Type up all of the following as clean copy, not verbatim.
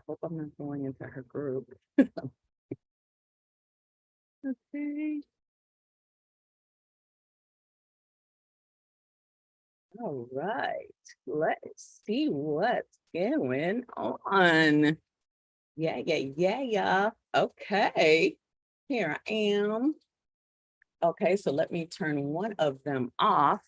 hope I'm not going into her group. Okay. All right. Let's see what's going on. Yeah. Okay. Here I am. Okay, so let me turn one of them off.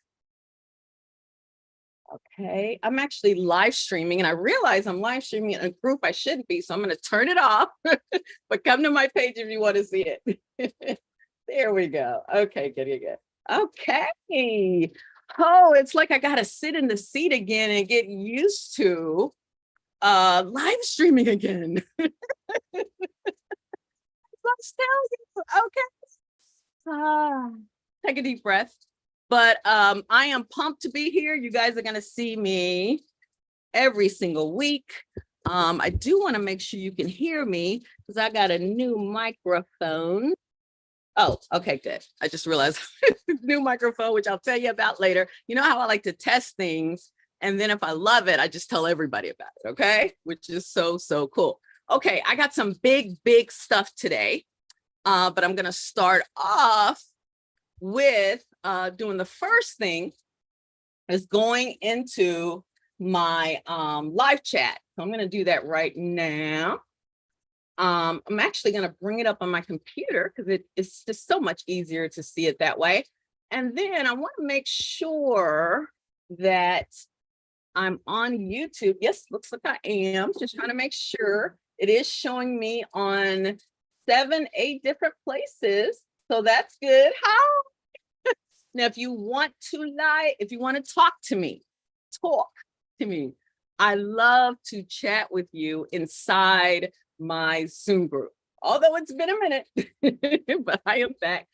Okay, I'm actually live streaming and I realize I'm live streaming in a group I shouldn't be, so I'm going to turn it off. But come to my page if you want to see it. There we go. Okay, good. Okay. Oh, it's like I got to sit in the seat again and get used to live streaming again. Let's tell you. Okay. Ah, take a deep breath. But I am pumped to be here. You guys are going to see me every single week. I do want to make sure you can hear me because I got a new microphone. Oh, okay, good. I just realized new microphone, which I'll tell you about later. You know how I like to test things. And then if I love it, I just tell everybody about it. Okay. Which is so cool. Okay. I got some big stuff today. But I'm going to start off with doing the first thing is going into my live chat. So I'm going to do that right now. I'm actually going to bring it up on my computer because it's just so much easier to see it that way. And then I want to make sure that I'm on YouTube. Yes, looks like I am. Just trying to make sure it is showing me on 7-8 different places. So that's good. How? Now, if you want to talk to me, I love to chat with you inside my Zoom group. Although it's been a minute, but I am back.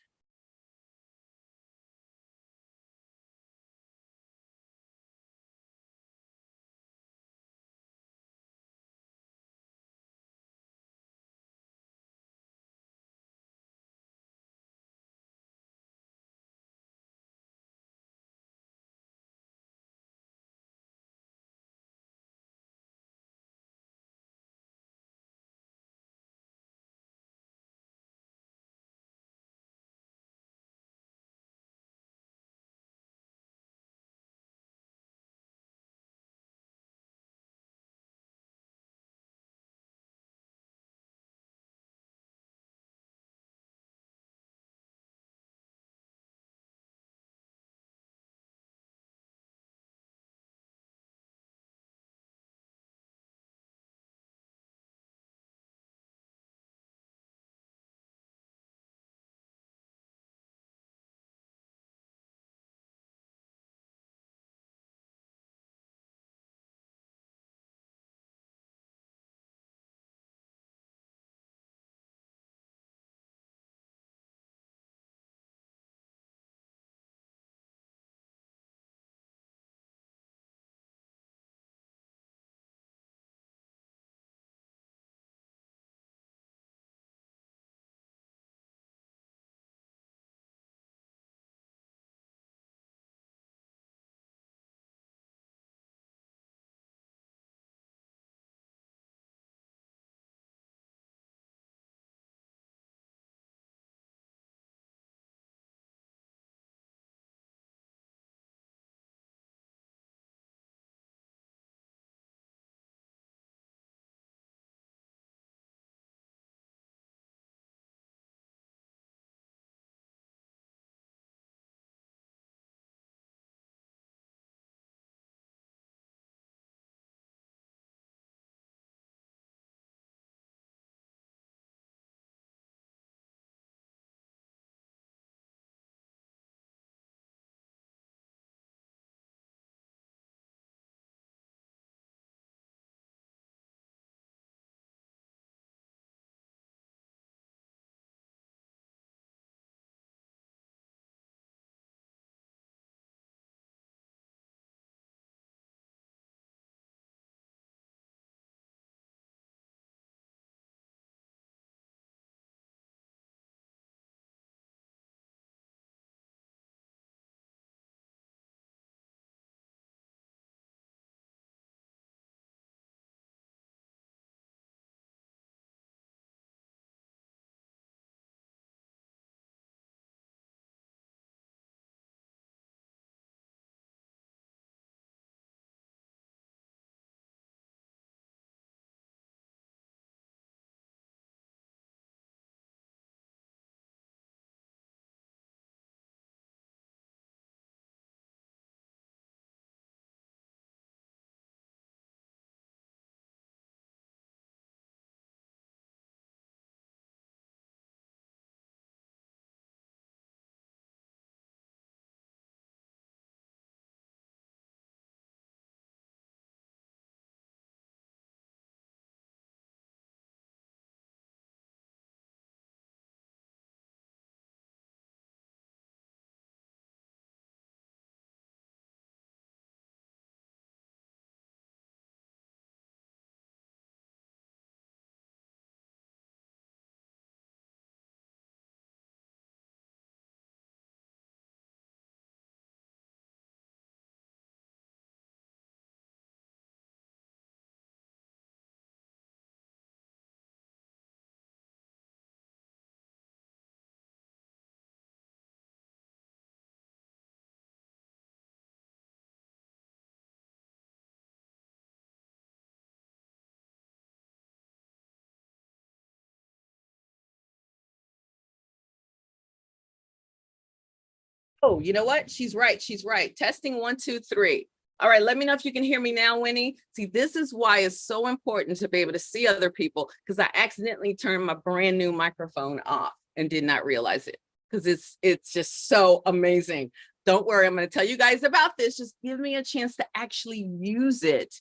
Oh, you know what? She's right. She's right. Testing 1, 2, 3. All right. Let me know if you can hear me now, Winnie. See, this is why it's so important to be able to see other people, because I accidentally turned my brand new microphone off and did not realize it, because it's just so amazing. Don't worry. I'm going to tell you guys about this. Just give me a chance to actually use it.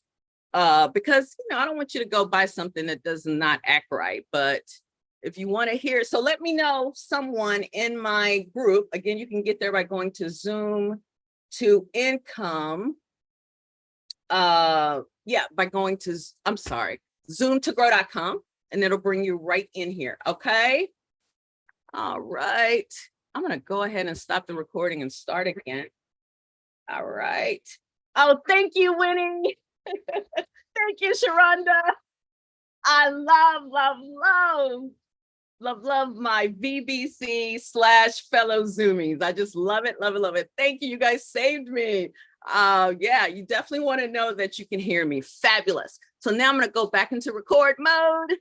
Because, I don't want you to go buy something that does not act right, but if you want to hear, so let me know someone in my group. Again, you can get there by going to Zoom to Income. By going to, I'm sorry, zoom2grow.com, and it'll bring you right in here. Okay. All right. I'm going to go ahead and stop the recording and start again. All right. Oh, thank you, Winnie. Thank you, Sharonda. I love my VBC / fellow Zoomies. I just love it, love it, love it. Thank you. You guys saved me. Yeah, you definitely want to know that you can hear me. Fabulous. So now I'm going to go back into record mode.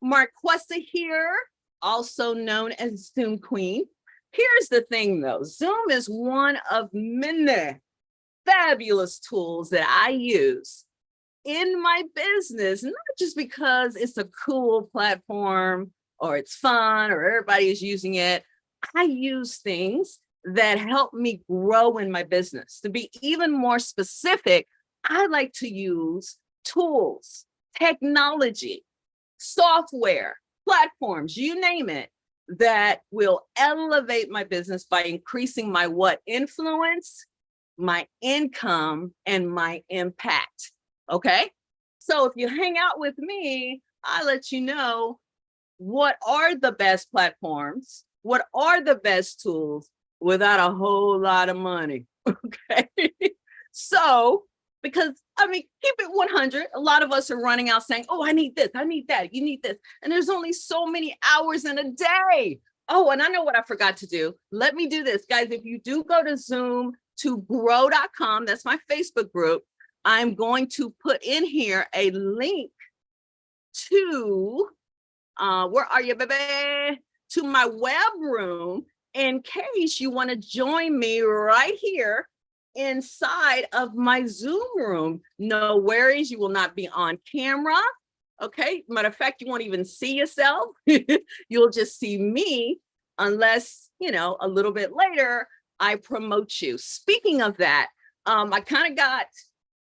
Marquesa here, also known as Zoom Queen. Here's the thing though, Zoom is one of many fabulous tools that I use in my business, not just because it's a cool platform or it's fun or everybody is using it. I use things that help me grow in my business. To be even more specific, I like to use tools, technology, software, platforms, you name it, that will elevate my business by increasing my influence, my income, and my impact. Okay. So if you hang out with me, I let you know what are the best platforms, what are the best tools without a whole lot of money. Okay. So, because keep it 100. A lot of us are running out saying, oh, I need this, I need that, you need this. And there's only so many hours in a day. Oh, and I know what I forgot to do. Let me do this, guys. If you do go to zoom2grow.com, that's my Facebook group, I'm going to put in here a link to, where are you, baby? To my web room, in case you want to join me right here inside of my Zoom room. No worries, you will not be on camera. Okay, matter of fact, you won't even see yourself. You'll just see me, unless, a little bit later, I promote you. Speaking of that, I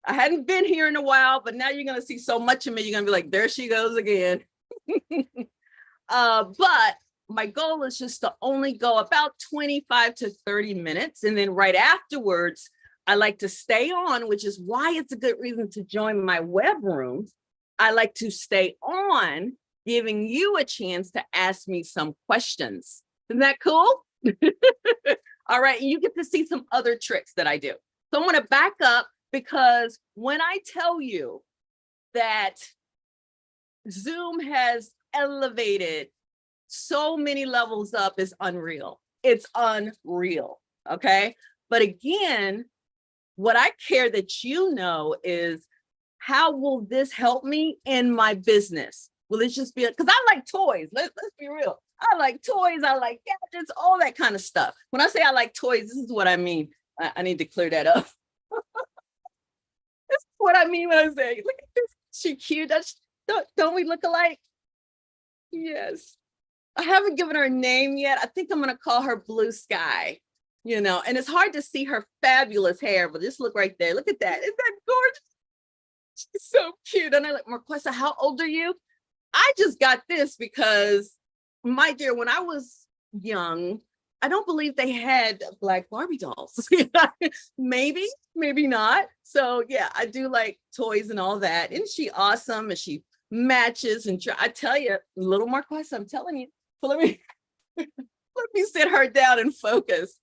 hadn't been here in a while, but now you're going to see so much of me, you're going to be like, there she goes again. But my goal is just to only go about 25 to 30 minutes. And then right afterwards, I like to stay on, which is why it's a good reason to join my web room. I like to stay on, giving you a chance to ask me some questions. Isn't that cool? All right. And you get to see some other tricks that I do. So I'm going to back up, because when I tell you that Zoom has elevated so many levels up, is unreal. It's unreal. Okay. But again, what I care that you know is, how will this help me in my business? Will it just be, because I like toys. Let's be real. I like toys. I like gadgets, all that kind of stuff. When I say I like toys, this is what I mean. I need to clear that up. This is what I mean when I say, look at this. She cute. Don't we look alike? Yes. I haven't given her a name yet. I think I'm going to call her Blue Sky, and it's hard to see her fabulous hair, but just look right there. Look at that. Isn't that gorgeous? She's so cute. And I'm like, Marquesa, how old are you? I just got this because, my dear, when I was young, I don't believe they had Black Barbie dolls. Maybe not. So yeah, I do like toys and all that. Isn't she awesome? And she matches. And I tell you, little Marquesa, I'm telling you. So let me sit her down and focus.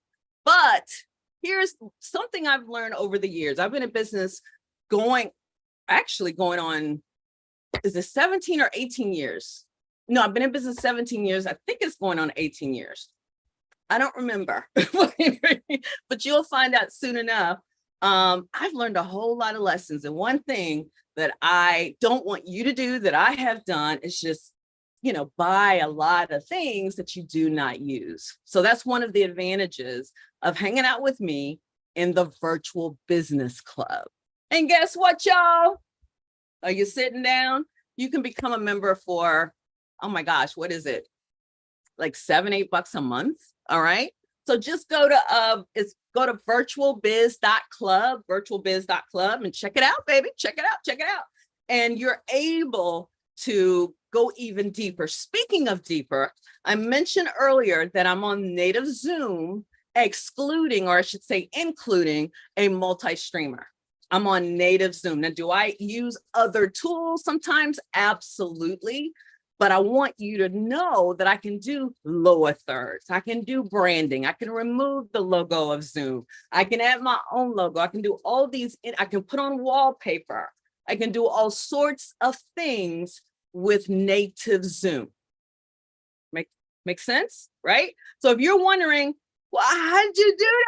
But here's something I've learned over the years. I've been in business going on, is it 17 or 18 years? No, I've been in business 17 years. I think it's going on 18 years. I don't remember, but you'll find out soon enough. I've learned a whole lot of lessons. And one thing that I don't want you to do that I have done is just buy a lot of things that you do not use. So that's one of the advantages of hanging out with me in the virtual business club. And guess what, y'all? Are you sitting down? You can become a member for, oh my gosh, what is it? Like $7-8 a month. All right. So just go to virtualbiz.club, and check it out, baby. Check it out. And you're able to go even deeper. Speaking of deeper, I mentioned earlier that I'm on native Zoom, excluding, or I should say, including a multi-streamer. I'm on native Zoom. Now, do I use other tools sometimes? Absolutely. But I want you to know that I can do lower thirds. I can do branding. I can remove the logo of Zoom. I can add my own logo. I can do all these. I can put on wallpaper. I can do all sorts of things with native Zoom. Make sense, right? So if you're wondering, well, how'd you do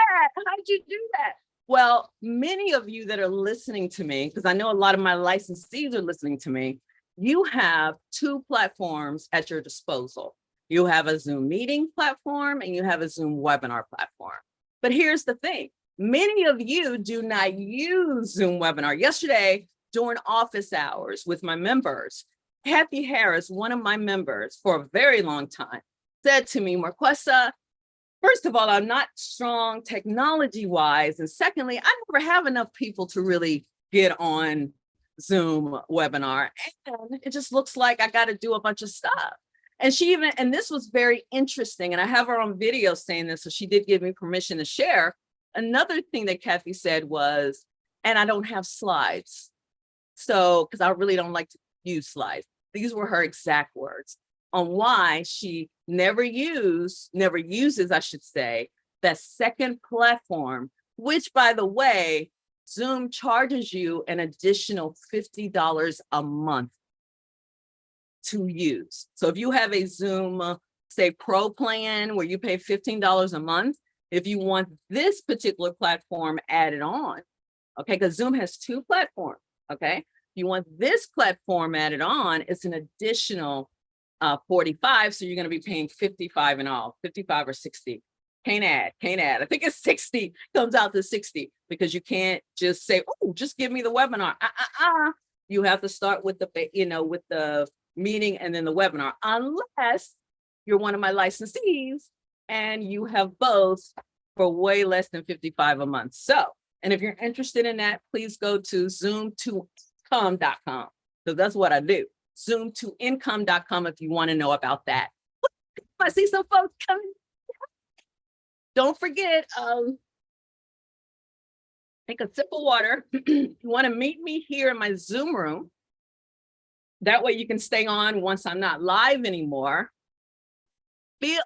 that? Well, many of you that are listening to me, because I know a lot of my licensees are listening to me, you have two platforms at your disposal. You have a Zoom meeting platform and you have a Zoom webinar platform. But here's the thing. Many of you do not use Zoom webinar. Yesterday, during office hours with my members, Kathy Harris, one of my members for a very long time, said to me, Marquesa, first of all, I'm not strong technology-wise. And secondly, I never have enough people to really get on Zoom webinar. And it just looks like I got to do a bunch of stuff. And and this was very interesting. And I have her on video saying this, so she did give me permission to share. Another thing that Kathy said was, and I don't have slides. So, because I really don't like to use slides. These were her exact words on why she never uses, I should say, that second platform, which, by the way, Zoom charges you an additional $50 a month to use. So if you have a Zoom, say, Pro plan where you pay $15 a month, if you want this particular platform added on, okay, because Zoom has two platforms, okay? If you want this platform added on, it's an additional 45, so you're going to be paying 55 in all, 55 or 60. Can't add. I think it's 60, comes out to 60, because you can't just say, oh, just give me the webinar. You have to start with with the meeting and then the webinar, unless you're one of my licensees and you have both for way less than 55 a month. So, and if you're interested in that, please go to zoom2income.com, because that's what I do. Zoom2income.com if you want to know about that. I see some folks coming. Don't forget, take a sip of water. You want to meet me here in my Zoom room. That way you can stay on once I'm not live anymore. Okay.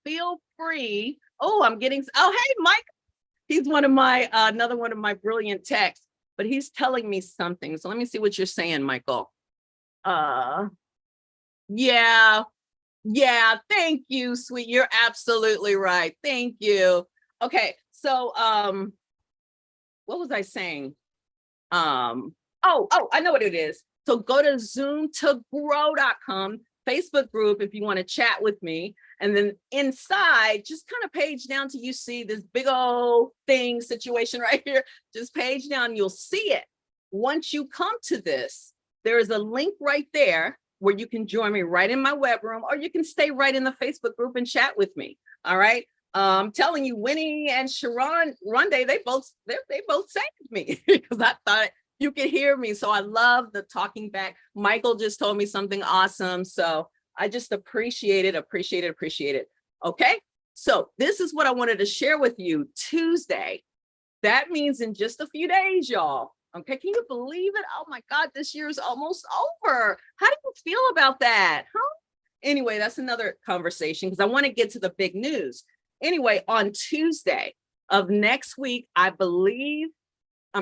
Feel free. Oh, hey, Mike. He's another one of my brilliant techs, but he's telling me something. So let me see what you're saying, Michael. Yeah, thank you, sweet. You're absolutely right. Thank you. Okay, so what was I saying? I know what it is. So go to zoom2grow.com, Facebook group, if you want to chat with me. And then inside, just kind of page down till you see this big old situation right here. Just page down, you'll see it. Once you come to this, there is a link right there where you can join me right in my web room, or you can stay right in the Facebook group and chat with me. All right. I'm telling you, Winnie and Sharon Runday, they both saved me because I thought you could hear me. So I love the talking back. Michael just told me something awesome. So I just appreciate it. Okay. So this is what I wanted to share with you. Tuesday. That means in just a few days, y'all. Okay, can you believe it? Oh my God, this year is almost over. How do you feel about that? Huh? Anyway, that's another conversation because I want to get to the big news. Anyway, on Tuesday of next week, I'm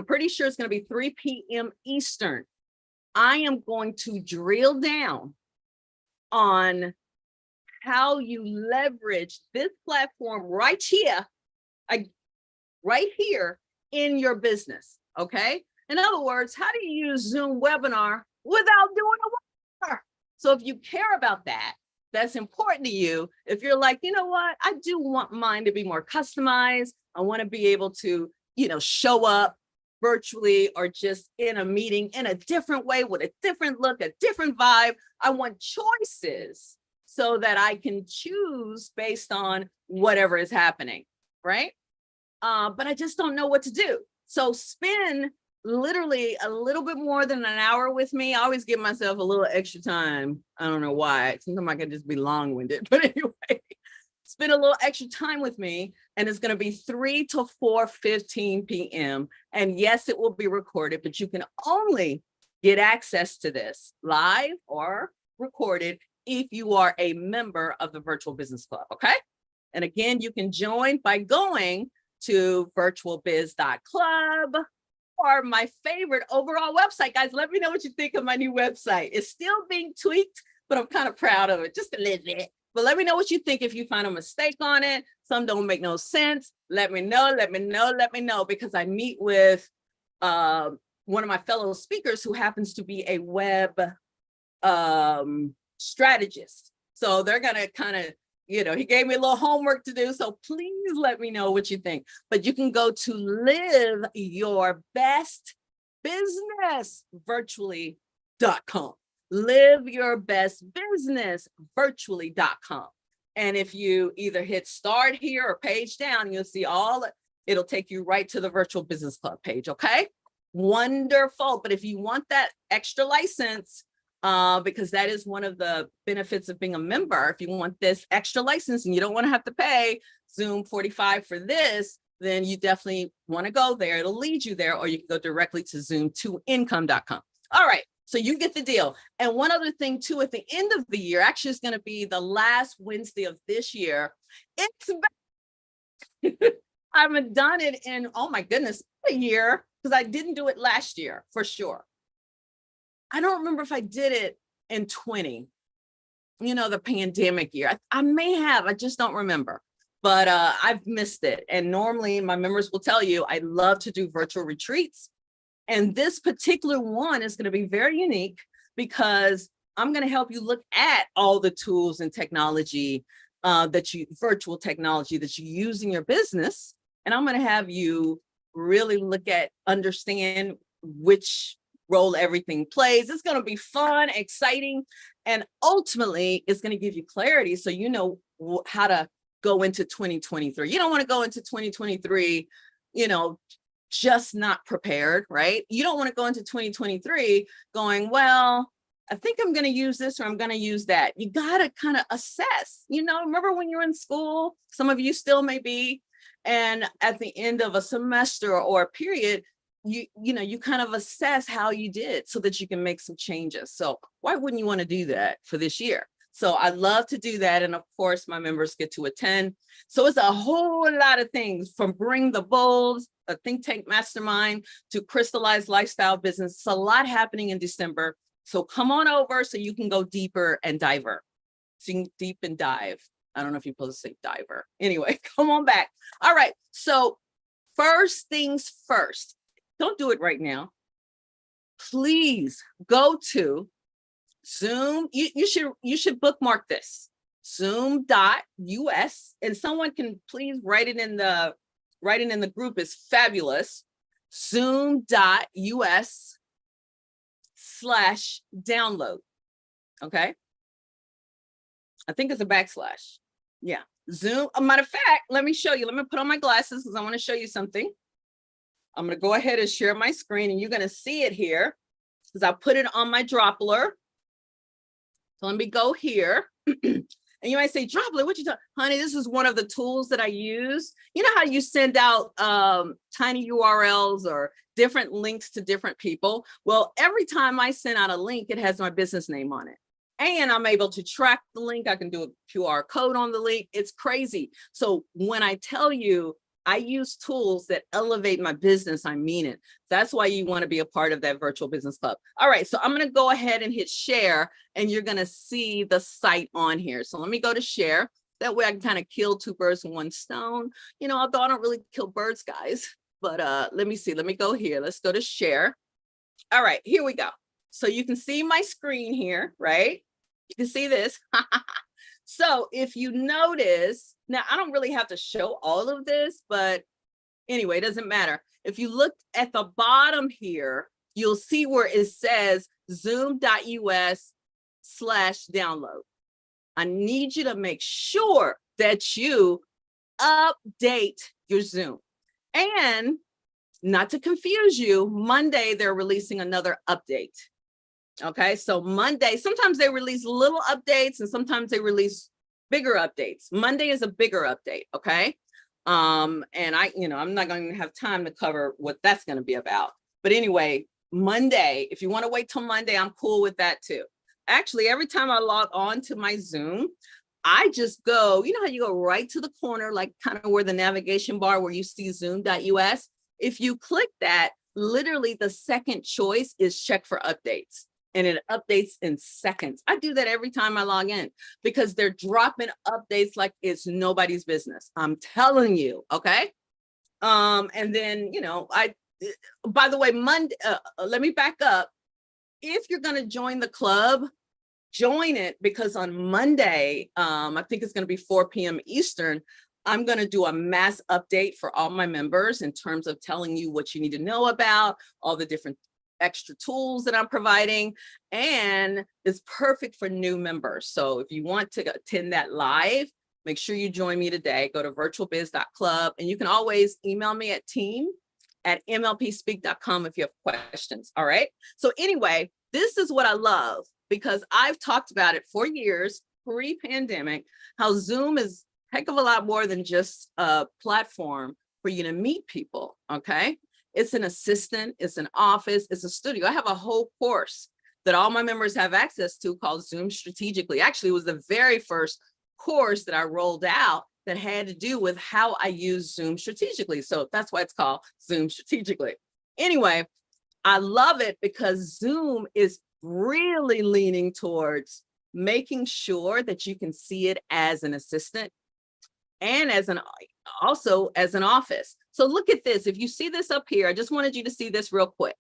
pretty sure it's going to be 3 p.m. Eastern. I am going to drill down on how you leverage this platform right here in your business. Okay. In other words, how do you use Zoom webinar without doing a webinar? So if you care about that, that's important to you. If you're like, you know what, I do want mine to be more customized. I want to be able to, show up virtually or just in a meeting in a different way with a different look, a different vibe. I want choices so that I can choose based on whatever is happening, right? But I just don't know what to do. So spend literally a little bit more than an hour with me. I always give myself a little extra time. I don't know why. Sometimes I can just be long-winded, but anyway, spend a little extra time with me. And it's going to be 3 to 4:15 p.m. And yes, it will be recorded, but you can only get access to this live or recorded if you are a member of the Virtual Business Club. Okay. And again, you can join by going to virtualbiz.club or my favorite overall website. Guys, let me know what you think of my new website. It's still being tweaked, but I'm kind of proud of it, just a little bit. But let me know what you think. If you find a mistake on it, some don't make no sense, let me know, because I meet with one of my fellow speakers who happens to be a web strategist. So they're gonna kind of, he gave me a little homework to do. So please let me know what you think. But you can go to liveyourbestbusinessvirtually.com. liveyourbestbusinessvirtually.com. And if you either hit start here or page down, you'll see it'll take you right to the Virtual Business Club page. Okay. Wonderful. But if you want that extra license, because that is one of the benefits of being a member. If you want this extra license and you don't want to have to pay Zoom 45 for this, then you definitely want to go there. It'll lead you there, or you can go directly to zoom2income.com. All right. So you get the deal. And one other thing too, at the end of the year, actually it's going to be the last Wednesday of this year. It's I haven't done it in, oh my goodness, a year, because I didn't do it last year for sure. I don't remember if I did it in 20, the pandemic year. I may have, I just don't remember, but I've missed it. And normally my members will tell you, I love to do virtual retreats. And this particular one is going to be very unique because I'm going to help you look at all the tools and technology virtual technology that you use in your business. And I'm going to have you really understand which role everything plays. It's going to be fun, exciting, and ultimately it's going to give you clarity so you know how to go into 2023. You don't want to go into 2023, just not prepared, right? You don't want to go into 2023 going, well, I think I'm going to use this or I'm going to use that. You got to kind of assess, remember when you're in school, some of you still may be, and at the end of a semester or a period, you kind of assess how you did so that you can make some changes. So why wouldn't you want to do that for this year? So I love to do that. And of course, my members get to attend. So it's a whole lot of things, from Bring the Bold, a think tank mastermind, to Crystallized Lifestyle Business. It's a lot happening in December. So come on over so you can go deeper and diver. Sing deep and dive. I don't know if you're supposed to say diver. Anyway, come on back. All right. So first things first. Don't do it right now. Please go to Zoom. You should bookmark this. Zoom.us, and someone can please write it in the group. Is fabulous. Zoom.us/download. Okay. I think it's a backslash. Yeah. Zoom. A matter of fact, let me show you. Let me put on my glasses because I want to show you something. I'm going to go ahead and share my screen, and you're going to see it here because I put it on my Droppler. So let me go here. And you might say, Droppler, what you talking? Honey, this is one of the tools that I use. You know how you send out tiny URLs or different links to different people? Well, every time I send out a link, it has my business name on it. And I'm able to track the link. I can do a QR code on the link. It's crazy. So when I tell you I use tools that elevate my business, I mean it. That's why you want to be a part of that Virtual Business Club. All right, so I'm going to go ahead and hit share, and you're going to see the site on here. So let me go to share. That way I can kind of kill two birds with one stone. Although I don't really kill birds, guys. But let me see. Let me go here. Let's go to share. All right, here we go. So you can see my screen here, right? You can see this. So if you notice, now I don't really have to show all of this, but anyway, it doesn't matter. If you look at the bottom here, you'll see where it says zoom.us/download. I need you to make sure that you update your Zoom. And not to confuse you, Monday, they're releasing another update. Okay, so Monday, sometimes they release little updates and sometimes they release bigger updates. Monday is a bigger update, okay? And I'm not going to have time to cover what that's going to be about. But anyway, Monday, if you want to wait till Monday, I'm cool with that too. Actually, every time I log on to my Zoom, I just go, you know how you go right to the corner, like kind of where the navigation bar where you see zoom.us. If you click that, literally the second choice is check for updates. And it updates in seconds. I do that every time I log in because they're dropping updates like it's nobody's business. I'm telling you, okay? And then, by the way, Monday, let me back up. If you're gonna join the club, join it because on Monday, I think it's gonna be 4 p.m. Eastern, I'm going to do a mass update for all my members in terms of telling you what you need to know about, all the different extra tools that I'm providing, and it's perfect for new members. So if you want to attend that live, make sure you join me today. Go to virtualbiz.club, and you can always email me at team@mlpspeak.com if you have questions. All right. So anyway, this is what I love because I've talked about it for years, pre-pandemic, how Zoom is heck of a lot more than just a platform for you to meet people, okay? It's an assistant, it's an office, it's a studio. I have a whole course that all my members have access to called Zoom Strategically. Actually, it was the very first course that I rolled out that had to do with how I use Zoom strategically. So that's why it's called Zoom Strategically. Anyway, I love it because Zoom is really leaning towards making sure that you can see it as an assistant and also as an office. So look at this. If you see this up here, I just wanted you to see this real quick.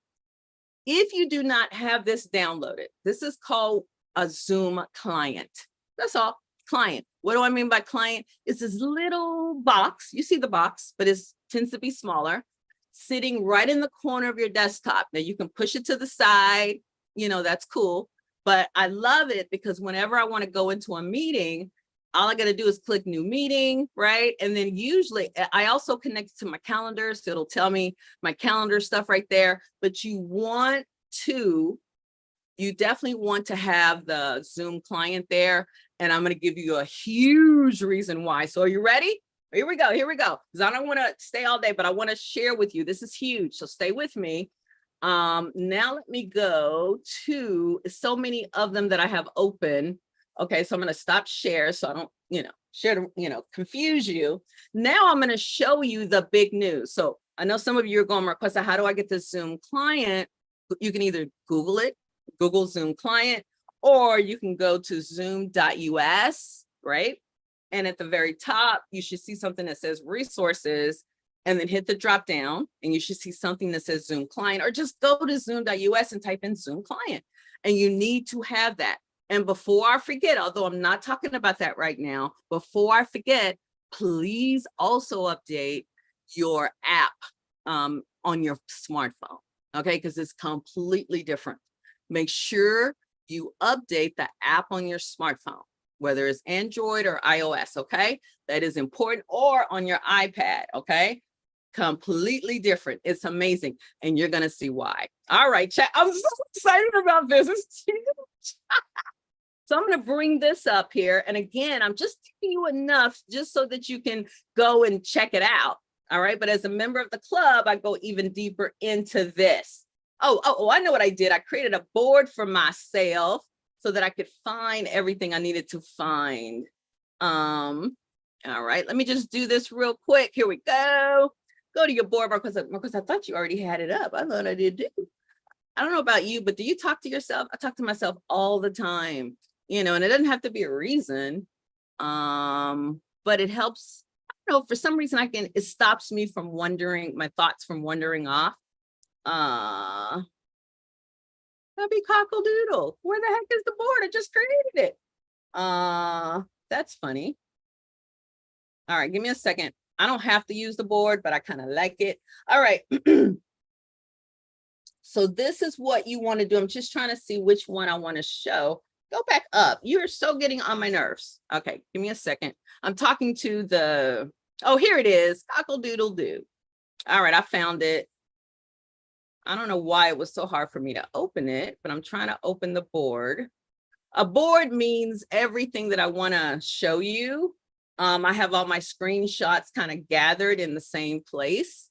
If you do not have this downloaded, this is called a Zoom client. That's all, client. What do I mean by client? It's this little box. You see the box, but it tends to be smaller, sitting right in the corner of your desktop. Now you can push it to the side, that's cool. But I love it because whenever I want to go into a meeting, all I got to do is click new meeting, right? And then usually I also connect to my calendar. So it'll tell me my calendar stuff right there. But you definitely want to have the Zoom client there. And I'm going to give you a huge reason why. So are you ready? Here we go. Because I don't want to stay all day, but I want to share with you. This is huge. So stay with me. Now let me go to so many of them that I have open. Okay, so I'm going to stop share so I don't, confuse you. Now I'm going to show you the big news. So I know some of you are going, Marquesa, how do I get this Zoom client? You can either Google it, Google Zoom client, or you can go to zoom.us, right? And at the very top, you should see something that says resources, and then hit the drop down, and you should see something that says Zoom client, or just go to zoom.us and type in Zoom client. And you need to have that. And before I forget, although I'm not talking about that right now, before I forget, please also update your app on your smartphone, okay? Because it's completely different. Make sure you update the app on your smartphone, whether it's Android or iOS, okay? That is important, or on your iPad, okay? Completely different. It's amazing. And you're going to see why. All right, chat. I'm so excited about this. It's huge. So I'm going to bring this up here. And again, I'm just giving you enough just so that you can go and check it out. All right. But as a member of the club, I go even deeper into this. Oh, I know what I did. I created a board for myself so that I could find everything I needed to find. All right. Let me just do this real quick. Here we go. Go to your board, because I thought you already had it up. I thought I did too. I don't know about you, but do you talk to yourself? I talk to myself all the time. And it doesn't have to be a reason, but it helps. I don't know, for some reason it stops me from my thoughts from wandering off. That'd be cockle-doodle. Where the heck is the board? I just created it. That's funny. All right, give me a second. I don't have to use the board, but I kind of like it. All right. So this is what you want to do. I'm just trying to see which one I want to show. Go back up. You're so getting on my nerves. Okay, give me a second. I'm talking to the, oh, here it is. Cockle-doodle-doo. All right, I found it. I don't know why it was so hard for me to open it, but I'm trying to open the board. A board means everything that I want to show you. I have all my screenshots kind of gathered in the same place,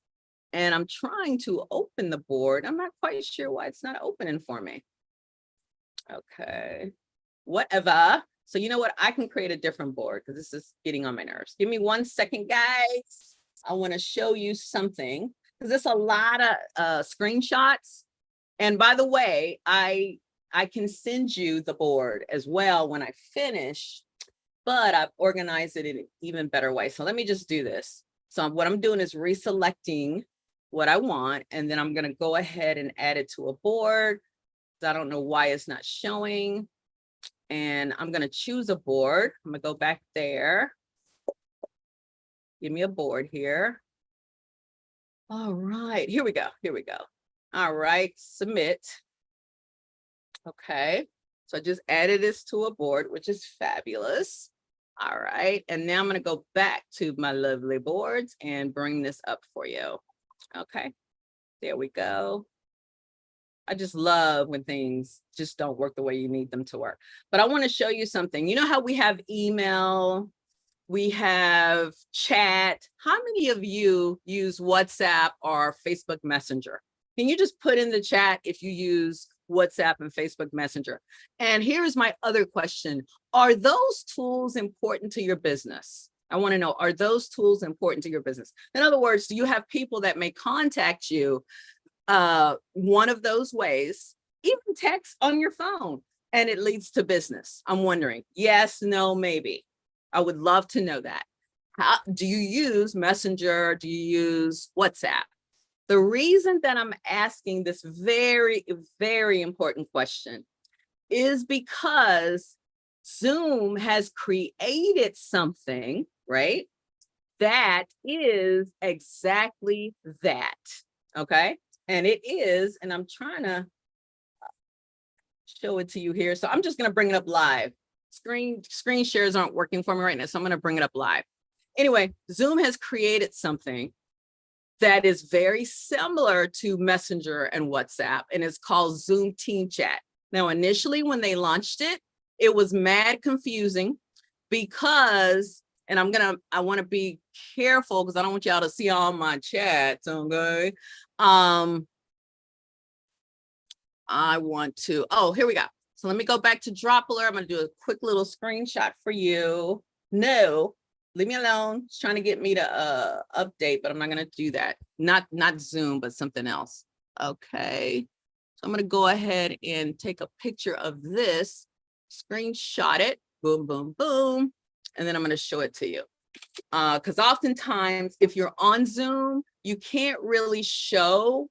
and I'm trying to open the board. I'm not quite sure why it's not opening for me. Okay, whatever. So you know what? I can create a different board because this is getting on my nerves. Give me 1 second, guys. I want to show you something because there's a lot of screenshots. And by the way, I can send you the board as well when I finish, but I've organized it in an even better way. So let me just do this. So what I'm doing is reselecting what I want, and then I'm going to go ahead and add it to a board. I don't know why it's not showing. And I'm going to choose a board. I'm going to go back there. Give me a board here. All right, here we go. Here we go. All right, submit. Okay, so I just added this to a board, which is fabulous. All right, and now I'm going to go back to my lovely boards and bring this up for you. Okay, there we go. I just love when things just don't work the way you need them to work. But I want to show you something. You know how we have email, we have chat. How many of you use WhatsApp or Facebook Messenger? Can you just put in the chat if you use WhatsApp and Facebook Messenger? And here's my other question. Are those tools important to your business? I want to know, are those tools important to your business? In other words, do you have people that may contact you one of those ways, even text on your phone, and it leads to business? I'm wondering, yes, no, maybe. I would love to know that. How do you use Messenger? Do you use WhatsApp? The reason that I'm asking this very, very important question is because Zoom has created something, right? That is exactly that, okay? And it is, and I'm trying to show it to you here. So I'm just going to bring it up live. Screen shares aren't working for me right now, so I'm going to bring it up live. Anyway, Zoom has created something that is very similar to Messenger and WhatsApp, and it's called Zoom Team Chat. Now, initially when they launched it, it was mad confusing because, and I want to be careful because I don't want y'all to see all my chats, okay? I want to, oh, here we go. So let me go back to Droppler. I'm going to do a quick little screenshot for you. No, leave me alone. It's trying to get me to update, but I'm not going to do that. Not Zoom, but something else. Okay. So I'm going to go ahead and take a picture of this, screenshot it, boom, boom, boom. And then I'm going to show it to you. Because oftentimes, if you're on Zoom, you can't really show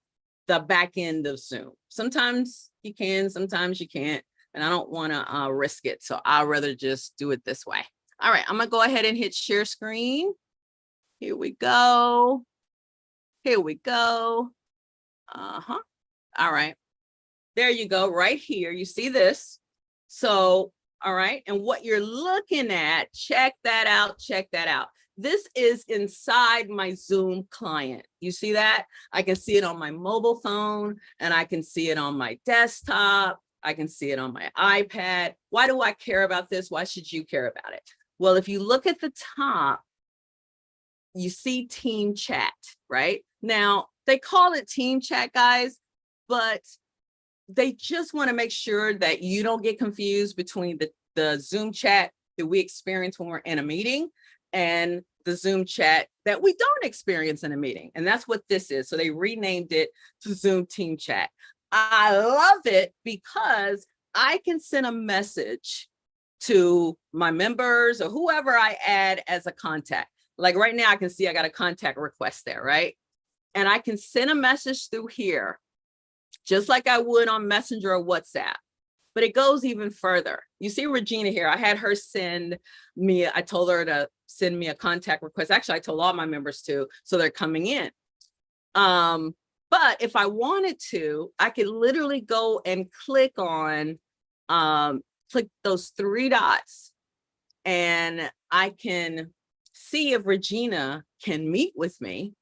the back end of Zoom. Sometimes you can, sometimes you can't, and I don't want to risk it. So I'd rather just do it this way. All right, I'm gonna go ahead and hit share screen. Here we go. Here we go. All right, there you go, right here. You see this? So, all right, and what you're looking at, check that out, check that out. This is inside my Zoom client. You see that? I can see it on my mobile phone, and I can see it on my desktop. I can see it on my iPad. Why do I care about this? Why should you care about it? Well, if you look at the top, you see Team Chat, right? Now, they call it Team Chat, guys, but they just want to make sure that you don't get confused between the Zoom chat that we experience when we're in a meeting and the Zoom chat that we don't experience in a meeting. And that's what this is. So they renamed it to Zoom Team Chat. I love it because I can send a message to my members or whoever I add as a contact. Like right now, I can see I got a contact request there, right? And I can send a message through here. just like I would on Messenger or WhatsApp. But it goes even further. You see Regina here. I had her send me, I told her to send me a contact request. Actually, I told all my members to, so they're coming in. But if I wanted to, I could literally go and click on, click those three dots, and I can see if Regina can meet with me,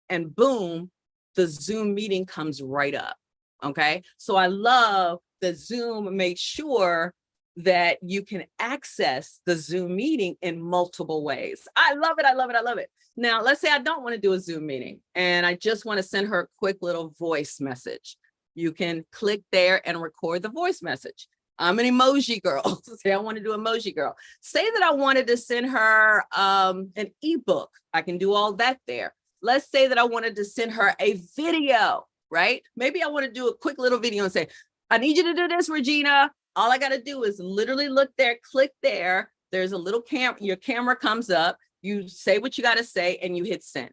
and boom, the Zoom meeting comes right up. Okay. So I love that Zoom makes sure that you can access the Zoom meeting in multiple ways. I love it. I love it. I love it. Now, let's say I don't want to do a Zoom meeting and I just want to send her a quick little voice message. You can click there and record the voice message. I'm an emoji girl. Say I want to do emoji girl. Say that I wanted to send her an ebook. I can do all that there. Let's say that I wanted to send her a video, right? Maybe I want to do a quick little video and say, I need you to do this, Regina. All I got to do is literally look there, click there. There's a little camera, your camera comes up. You say what you got to say and you hit send.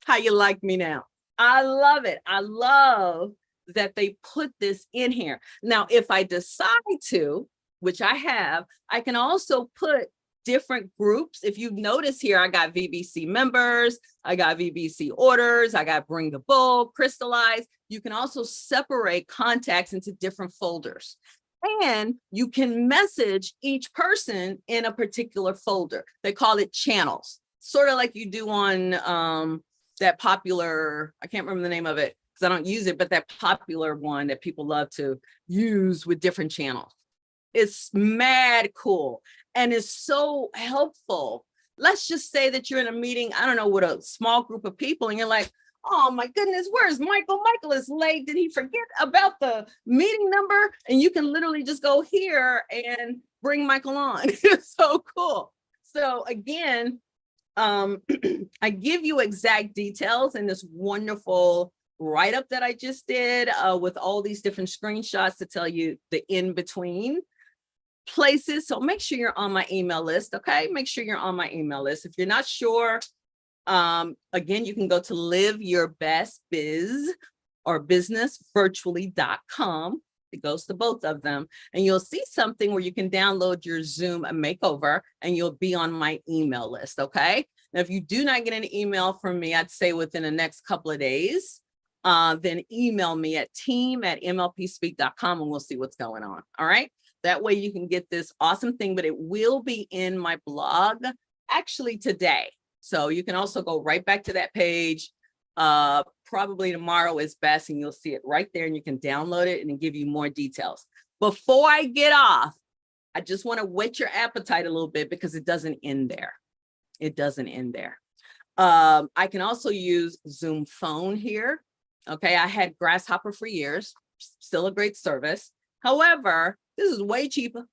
How you like me now? I love it. I love that they put this in here. Now, if I decide to, which I have, I can also put different groups. If you notice here, I got VBC members, I got VBC orders, I got bring the bull, crystallize. You can also separate contacts into different folders. And you can message each person in a particular folder. They call it channels, sort of like you do on that popular, I can't remember the name of it because I don't use it, but that popular one that people love to use with different channels. It's mad cool and it's so helpful. Let's just say that you're in a meeting, I don't know, with a small group of people and you're like, oh my goodness, where's Michael? Michael is late. Did he forget about the meeting number? And you can literally just go here and bring Michael on. It's so cool. So again, I give you exact details in this wonderful write-up that I just did with all these different screenshots to tell you the in-between places. So make sure you're on my email list. Okay. Make sure you're on my email list. If you're not sure, again, you can go to liveyourbestbiz or businessvirtually.com. It goes to both of them and you'll see something where you can download your Zoom makeover and you'll be on my email list. Okay. Now, if you do not get an email from me, I'd say within the next couple of days, then email me at team@mlpspeak.com and we'll see what's going on. All right. That way you can get this awesome thing, but it will be in my blog actually today. So you can also go right back to that page. Probably tomorrow is best and you'll see it right there and you can download it and give you more details. Before I get off, I just want to whet your appetite a little bit because it doesn't end there. It doesn't end there. I can also use Zoom phone here. Okay, I had Grasshopper for years, still a great service. However, this is way cheaper.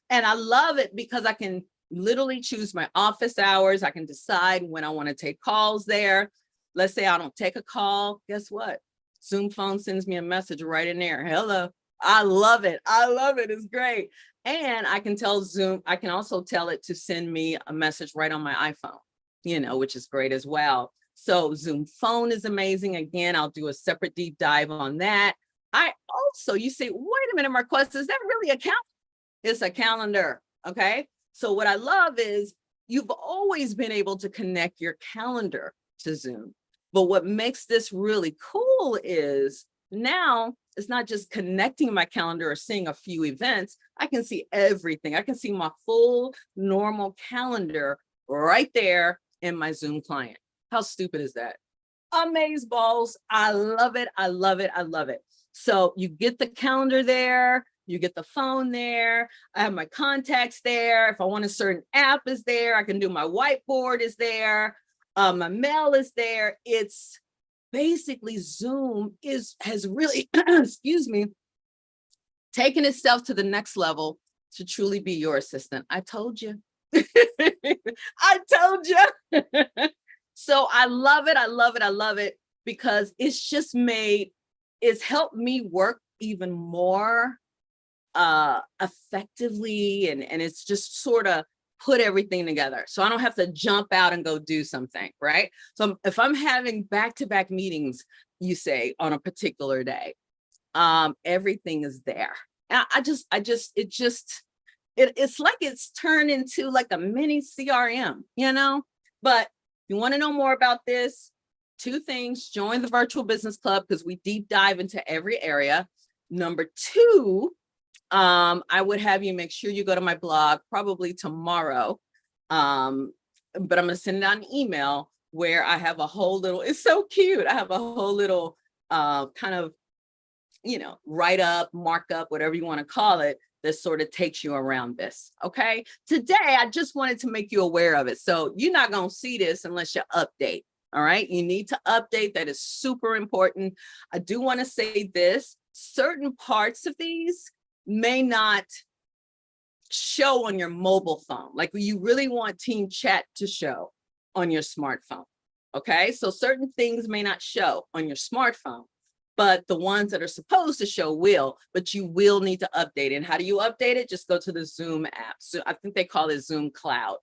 And I love it because I can literally choose my office hours. I can decide when I want to take calls there. Let's say I don't take a call. Guess what? Zoom phone sends me a message right in there. Hello. I love it. I love it. It's great. And I can tell Zoom, I can also tell it to send me a message right on my iPhone, you know, which is great as well. So Zoom phone is amazing. Again, I'll do a separate deep dive on that. I also, you say, wait a minute, Marquesa, is that really a calendar? It's a calendar. Okay. So what I love is you've always been able to connect your calendar to Zoom. But what makes this really cool is now it's not just connecting my calendar or seeing a few events. I can see everything. I can see my full normal calendar right there in my Zoom client. How stupid is that? Amazeballs. I love it. I love it. I love it. So you get the calendar there. You get the phone there. I have my contacts there. If I want a certain app is there. I can do my whiteboard is there. My mail is there. It's basically Zoom has really, excuse me, taken itself to the next level to truly be your assistant. I told you. I told you. So I love it. I love it. I love it because it's helped me work even more effectively. And it's just sort of put everything together. So I don't have to jump out and go do something, right? So if I'm having back-to-back meetings you say, on a particular day. Everything is there. It's like it's turned into like a mini CRM, you know? But if you want to know more about this, two things: join the virtual business club because we deep dive into every area. Number two, I would have you make sure you go to my blog probably tomorrow. But I'm going to send it on email where I have a whole little, it's so cute. I have a whole little kind of, write up, mark up, whatever you want to call it, that sort of takes you around this. Okay. Today, I just wanted to make you aware of it. So you're not going to see this unless you update. All right. You need to update. That is super important. I do want to say this: certain parts of these may not show on your mobile phone. Like, you really want team chat to show on your smartphone. Okay. So certain things may not show on your smartphone, but the ones that are supposed to show will, but you will need to update it. And how do you update it? Just go to the Zoom app. So I think they call it Zoom Cloud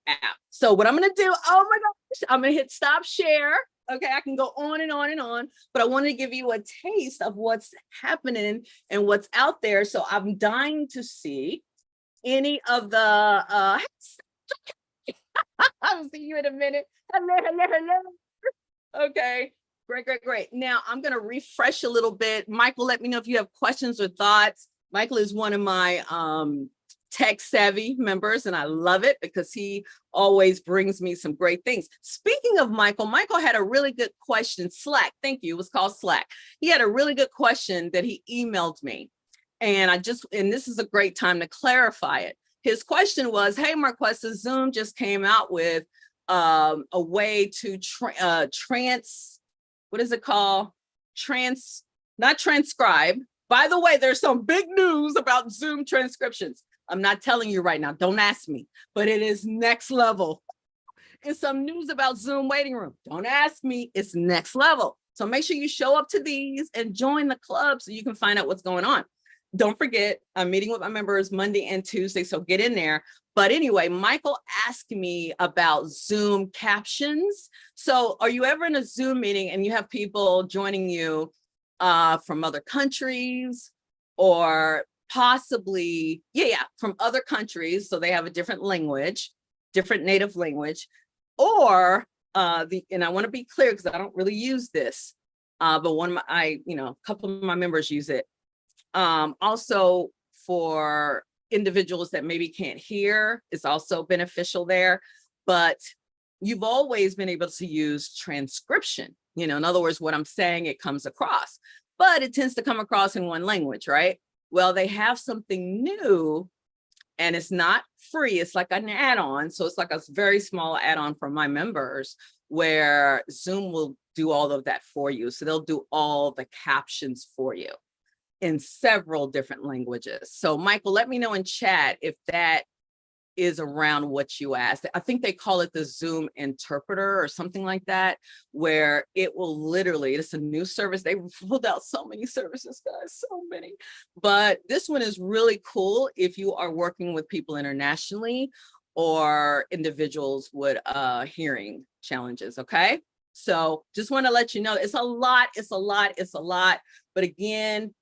app. So what I'm going to do, oh my gosh, I'm going to hit stop share. Okay, I can go on and on and on, but I want to give you a taste of what's happening and what's out there. So I'm dying to see any of the, I'll see you in a minute. Hello. Okay. Great. Now I'm going to refresh a little bit. Michael, let me know if you have questions or thoughts. Michael is one of my tech savvy members, and I love it because he always brings me some great things. Speaking of Michael had a really good question. Slack, thank you. It was called Slack. He had a really good question that he emailed me, and this is a great time to clarify it. His question was, hey, Marquesa, Zoom just came out with a way to not transcribe. By the way, there's some big news about Zoom transcriptions. I'm not telling you right now, don't ask me, but it is next level. And some news about Zoom waiting room. Don't ask me, it's next level. So make sure you show up to these and join the club so you can find out what's going on. Don't forget, I'm meeting with my members Monday and Tuesday, so get in there. But anyway, Michael asked me about Zoom captions. So are you ever in a Zoom meeting and you have people joining you from other countries, or possibly, from other countries, so they have a different language, different native language, or and I want to be clear because I don't really use this, but a couple of my members use it. Also for individuals that maybe can't hear, it's also beneficial there. But you've always been able to use transcription. In other words, what I'm saying, it comes across, but it tends to come across in one language, right? Well, they have something new, and it's not free. It's like an add-on. So it's like a very small add-on for my members where Zoom will do all of that for you. So they'll do all the captions for you in several different languages. So Michael, let me know in chat if that is around what you asked. I think they call it the Zoom interpreter or something like that, where it will literally, it's a new service. They rolled out so many services, guys, so many. But this one is really cool if you are working with people internationally or individuals with hearing challenges, okay? So just want to let you know, it's a lot. But again,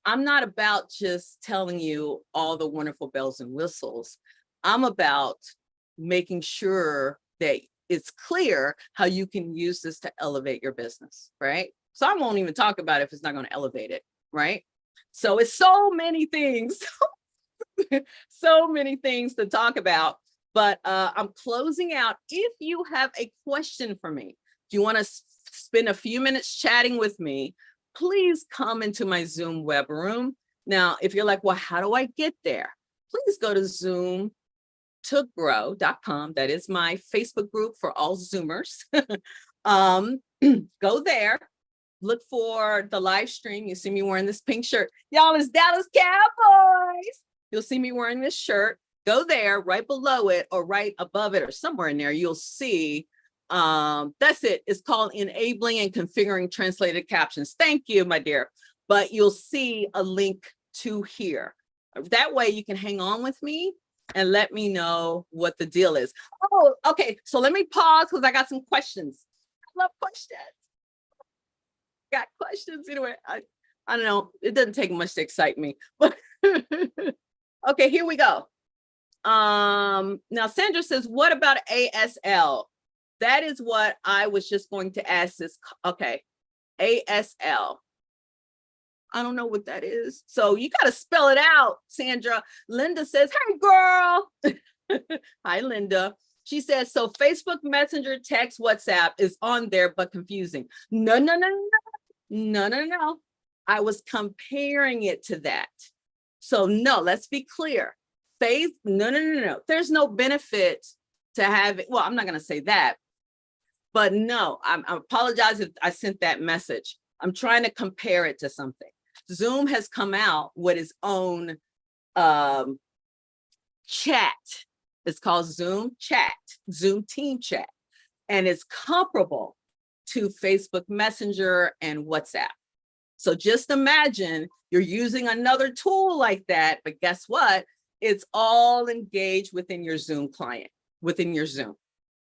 I'm not about just telling you all the wonderful bells and whistles. I'm about making sure that it's clear how you can use this to elevate your business, right? So I won't even talk about it if it's not going to elevate it, right? So it's so many things, so many things to talk about, but I'm closing out. If you have a question for me, if you want to spend a few minutes chatting with me, please come into my Zoom web room. Now, if you're like, well, how do I get there? Please go to zoomtogrow.com. That is my Facebook group for all Zoomers. Go there, look for the live stream. You see me wearing this pink shirt. Y'all, it's Dallas Cowboys. You'll see me wearing this shirt. Go there, right below it or right above it or somewhere in there, you'll see that's it. It's called Enabling and Configuring Translated Captions. Thank you, my dear. But you'll see a link to here. That way you can hang on with me and let me know what the deal is. Oh, okay. So let me pause because I got some questions. I love questions. got questions anyway. I don't know. It doesn't take much to excite me, but okay, here we go. Now Sandra says, what about ASL? That is what I was just going to ask this. Okay, ASL. I don't know what that is. So you got to spell it out, Sandra. Linda says, hey, girl. Hi, Linda. She says, so Facebook Messenger, text, WhatsApp is on there, but confusing. No, no, no, no, no, no, no. I was comparing it to that. So no, let's be clear. No. There's no benefit to have it. Well, I'm not going to say that, but no, I apologize if I sent that message. I'm trying to compare it to something. Zoom has come out with its own chat. It's called Zoom Chat, Zoom Team Chat, and it's comparable to Facebook Messenger and WhatsApp. So just imagine you're using another tool like that, but guess what? It's all engaged within your Zoom client, within your Zoom.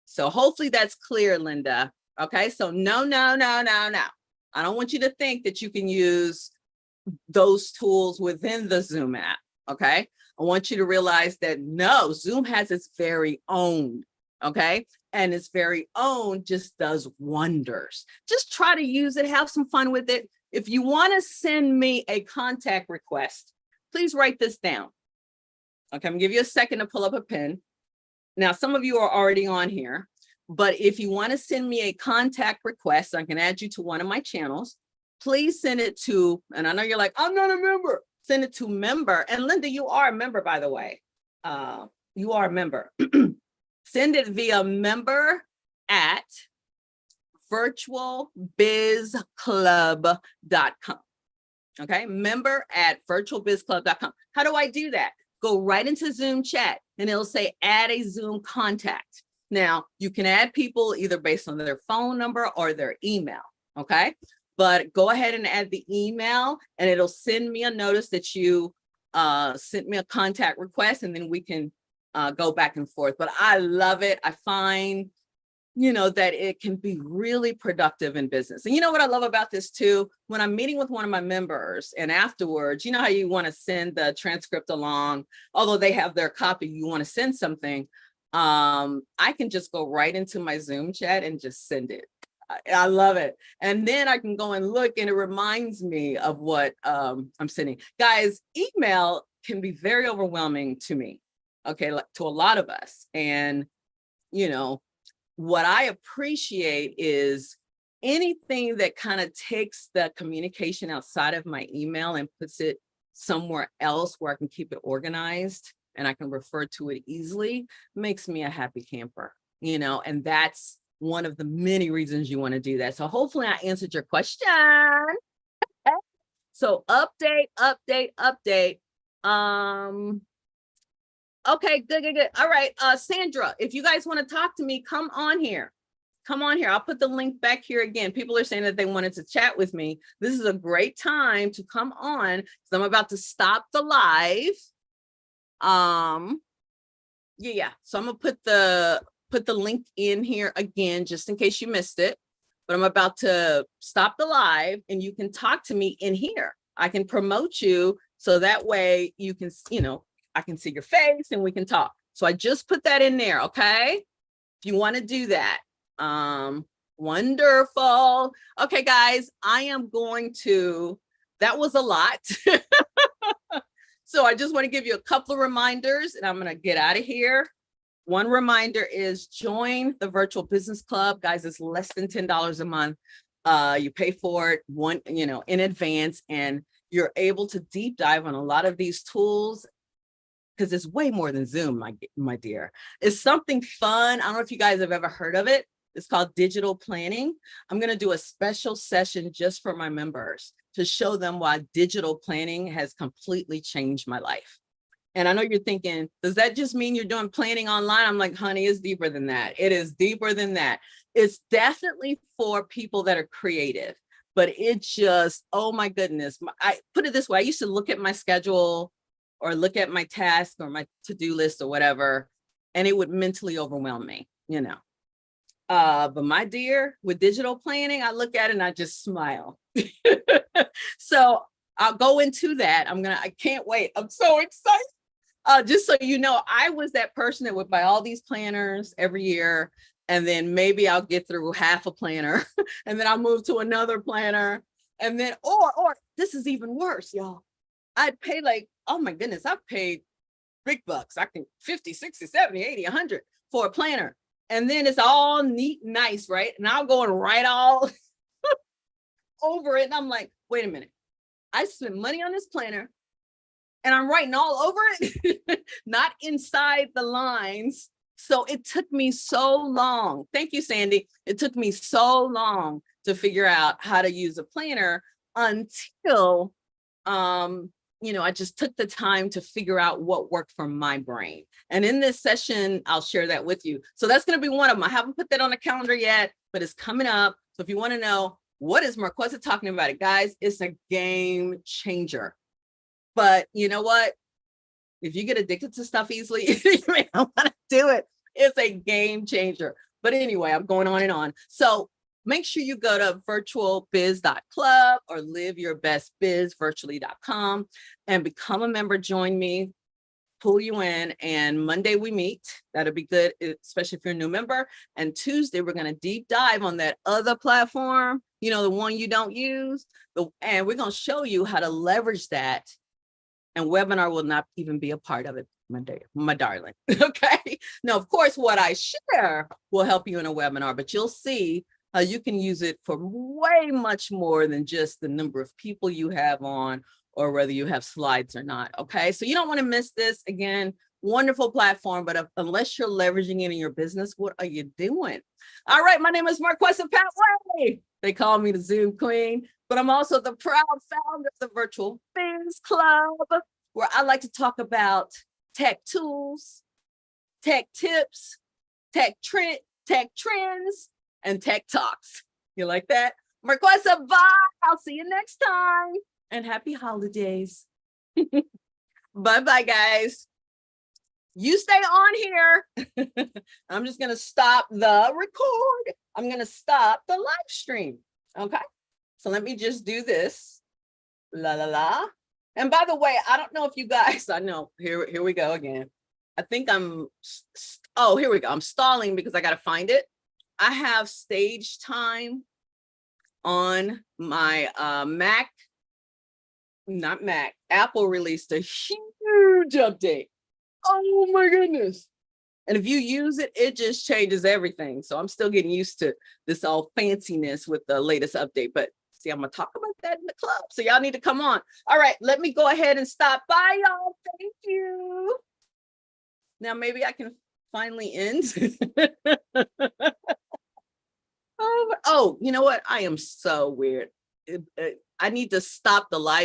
So hopefully that's clear, Linda. Okay, so no. I don't want you to think that you can use those tools within the Zoom app, okay? I want you to realize that no, Zoom has its very own, okay? And its very own just does wonders. Just try to use it, have some fun with it. If you want to send me a contact request, please write this down. Okay, I'm gonna give you a second to pull up a pen. Now, some of you are already on here, but if you want to send me a contact request, I can add you to one of my channels. Please send it to, and I know you're like, I'm not a member. Send it to member. And Linda, you are a member, by the way. You are a member. Send it via member at virtualbizclub.com. Okay, member at virtualbizclub.com. How do I do that? Go right into Zoom chat and it'll say add a Zoom contact. Now, you can add people either based on their phone number or their email, okay? But go ahead and add the email and it'll send me a notice that you sent me a contact request, and then we can go back and forth. But I love it. I find, you know, that it can be really productive in business. And you know what I love about this too? When I'm meeting with one of my members and afterwards, you know how you want to send the transcript along, although they have their copy, you want to send something. I can just go right into my Zoom chat and just send it. I love it. And then I can go and look and it reminds me of what I'm sending. Guys, email can be very overwhelming to me, okay, like to a lot of us. And, you know, what I appreciate is anything that kind of takes the communication outside of my email and puts it somewhere else where I can keep it organized and I can refer to it easily, makes me a happy camper, you know, and that's one of the many reasons you want to do that. So hopefully I answered your question. So update. Okay, good. All right, Sandra, if you guys want to talk to me, come on here. I'll put the link back here again. People are saying that they wanted to chat with me. This is a great time to come on because I'm about to stop the live. Yeah. So I'm gonna put the link in here again, just in case you missed it. But I'm about to stop the live and you can talk to me in here. I can promote you so that way you can, you know, I can see your face and we can talk. So I just put that in there, okay? If you want to do that. Wonderful. Okay, guys, I am going to, that was a lot. So I just want to give you a couple of reminders and I'm going to get out of here. One reminder is join the Virtual Business Club. Guys, it's less than $10 a month. You pay for it in advance, and you're able to deep dive on a lot of these tools because it's way more than Zoom, my dear. It's something fun. I don't know if you guys have ever heard of it. It's called digital planning. I'm going to do a special session just for my members to show them why digital planning has completely changed my life. And I know you're thinking, does that just mean you're doing planning online? I'm like, honey, it's deeper than that. It is deeper than that. It's definitely for people that are creative, but it just, oh my goodness. I put it this way. I used to look at my schedule or look at my task or my to-do list or whatever, and it would mentally overwhelm me, you know. But my dear, with digital planning, I look at it and I just smile. So I'll go into that. I can't wait. I'm so excited. Just so you know, I was that person that would buy all these planners every year, and then maybe I'll get through half a planner, and then I'll move to another planner, and then or this is even worse, y'all. I'd pay like, oh my goodness, I've paid big bucks. I can 50, 60, 70, 80, 100 for a planner. And then it's all neat, nice, right? And I'll go and write all over it. And I'm like, wait a minute. I spent money on this planner and I'm writing all over it, not inside the lines. So it took me so long. Thank you, Sandy. It took me so long to figure out how to use a planner until, I just took the time to figure out what worked for my brain. And in this session, I'll share that with you. So that's going to be one of them. I haven't put that on the calendar yet, but it's coming up. So if you want to know what is Marquesa talking about it, guys, it's a game changer. But you know what? If you get addicted to stuff easily, you may not want to do it. It's a game changer. But anyway, I'm going on and on. So make sure you go to virtualbiz.club or liveyourbestbizvirtually.com and become a member. Join me, pull you in, and Monday we meet. That'll be good, especially if you're a new member. And Tuesday, we're going to deep dive on that other platform, the one you don't use. And we're going to show you how to leverage that. And webinar will not even be a part of it, my darling. Okay. Now, of course, what I share will help you in a webinar, but you'll see you can use it for way much more than just the number of people you have on or whether you have slides or not. Okay. So you don't want to miss this. Again, wonderful platform, but unless you're leveraging it in your business, what are you doing? All right. My name is Marquesa Patway. They call me the Zoom Queen, but I'm also the proud founder of the Virtual Biz Club, where I like to talk about tech tools, tech tips, tech trends, and tech talks. You like that? Marquesa, bye. I'll see you next time. And happy holidays. Bye-bye, guys. You stay on here. I'm just going to stop the record. I'm going to stop the live stream. Okay. So let me just do this. La, la, la. And by the way, I don't know if you guys, I know, here we go again. I think here we go. I'm stalling because I got to find it. I have stage time on my Mac. Apple released a huge update. Oh my goodness. And if you use it, it just changes everything. So I'm still getting used to this all fanciness with the latest update. But see, I'm going to talk about that in the club. So y'all need to come on. All right, let me go ahead and stop. Bye, y'all. Thank you. Now maybe I can finally end. Oh, you know what? I am so weird. I need to stop the live